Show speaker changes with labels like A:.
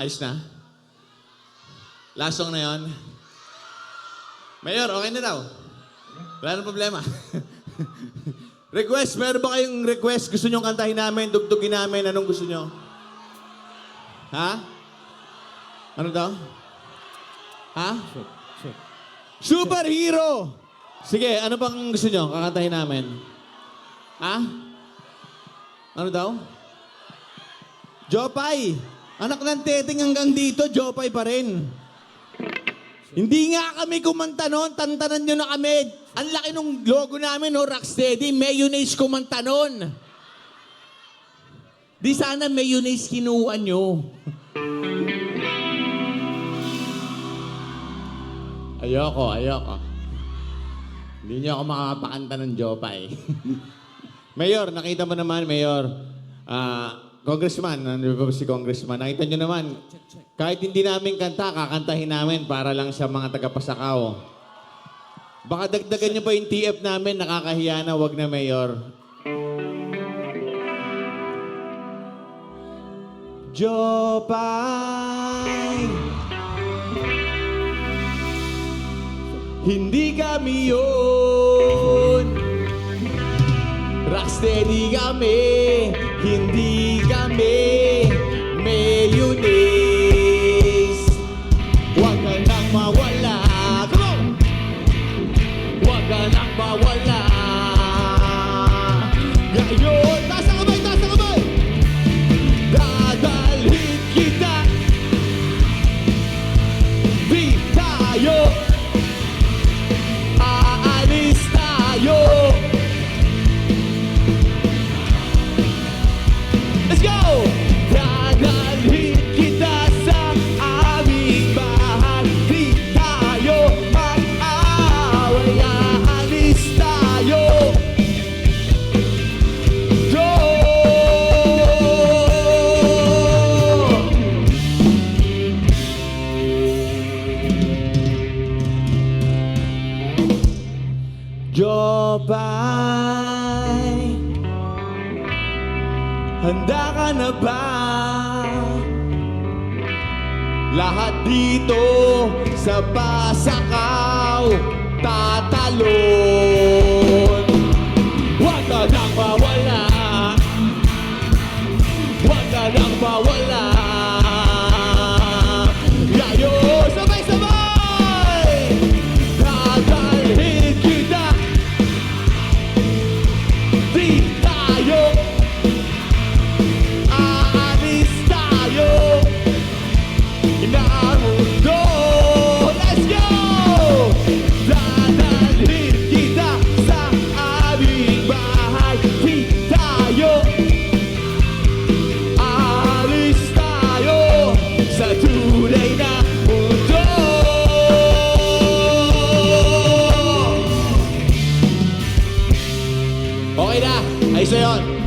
A: Ayos na? Last song na yon. Mayor, okay na daw. Wala nang problema. Request, meron ba kayong request? Gusto nyo kantahin namin, dugtugin namin, anong gusto nyo? Ha? Ano daw? Ha? Superhero! Sige, ano bang gusto nyo kakantahin namin? Ha? Ano daw? Jopay! Anak ng teteng hanggang dito, Jopay pa rin. Hindi nga kami kumanta noon, tantanan nyo na kami. Ang laki nung logo namin, no, Rocksteady, mayonnaise kumanta noon. Di sana mayonnaise kinuha nyo. Ayoko. Hindi nyo ako makakapakanta ng Jopay. Mayor, nakita mo naman, Mayor. Congressman, ano ba si Congressman? Nakita nyo naman, kahit hindi namin kanta, kakantahin namin para lang sa mga taga-Pasakaw. Baka dagdagan nyo pa yung TF namin, nakakahiya na, wag na, Mayor. Jopay, hindi kami yun. Rocksteady kami, hindi kami mayonnaise. Huwag ka nang mawala. Come on! Huwag ka nang mawala. Ngayon, taas ang kamay, taas ang kamay! Dadalhin kita. Di tayo. Aalis tayo. Let's go! Dadalhin kita sa aming bahay. Di tayo mag-away. Aalis tayo. Go! Jopay, handa ka na ba? Lahat dito sa Pasakaw tatalon. Huwag ka nang mawala. Huwag ka nang mawala. Yayo, sabay-sabay! Dadalhin kita. Di tayo. Aalis tayo. Inamundo. Let's go! Dadalhin kita sa aming bahay. Di tayo. Aalis tayo sa tunay na mundo. Okay na. Ayos na yun.